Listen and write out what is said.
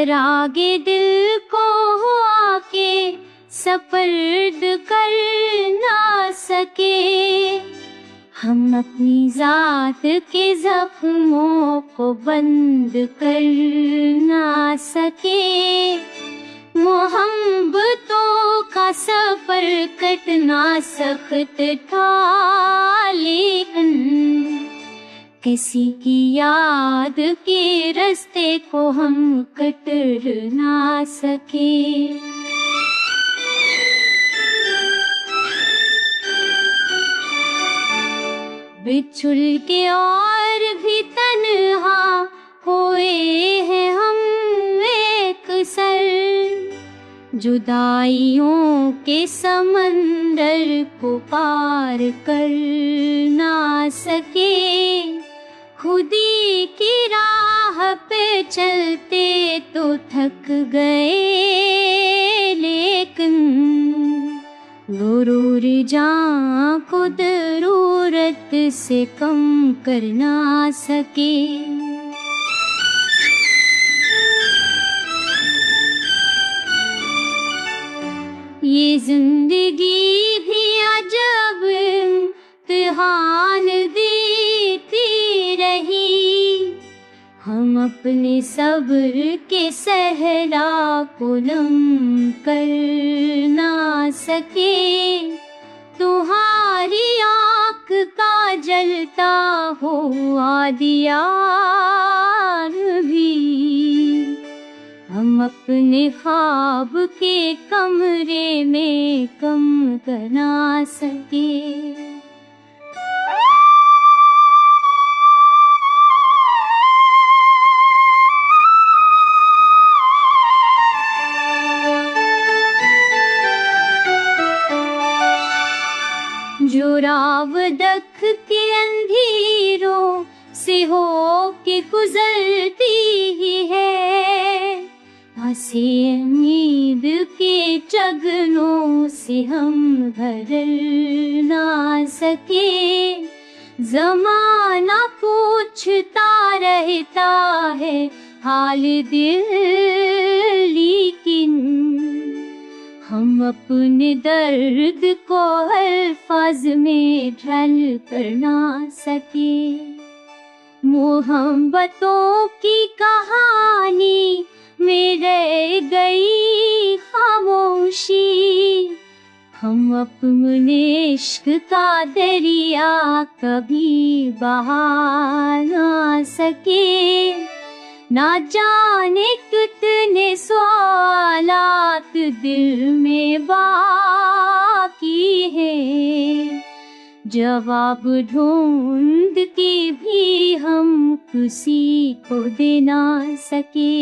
चरागे दिल को आके सपर्द कर ना सके, हम अपनी जात के जख्मों को बंद कर ना सके। मोहब्बतों का सफर कटना सख्त था, लेकिन किसी की याद के रास्ते को हम कट ना सके। बिछुड़ के और भी तन्हा हुए हैं हम एक सर, जुदाइयों के समंदर को पार कर ना सके। खुदी की राह पे चलते तो थक गए, लेकिन गुरूर जान को जरूरत से कम कर ना सके। ये जिंदगी भी अजब इम्तिहान देती रही, हम अपने सब्र के सहरा को नम कर ना सके। तुम्हारी आँख का जलता हुआ दिया भी हम अपने ख्वाब के कमरे में कम कर ना सके। जो राव दख के अंधेरों से हो के गुजरती ही है, हंसी उम्मीद के चगनों से हम भर ना सके। ज़माना पूछता रहता है हाल दिल, लेकिन हम अपने दर्द को अल्फाज में ढल कर ना सके। मोहब्बतों की कहानी में रह गई खामोशी, हम अपने इश्क का दरिया कभी बहा ना सके। ना जाने कितने सवालात दिल में बाकी है, जवाब ढूंढ के भी हम किसी को दे ना सके।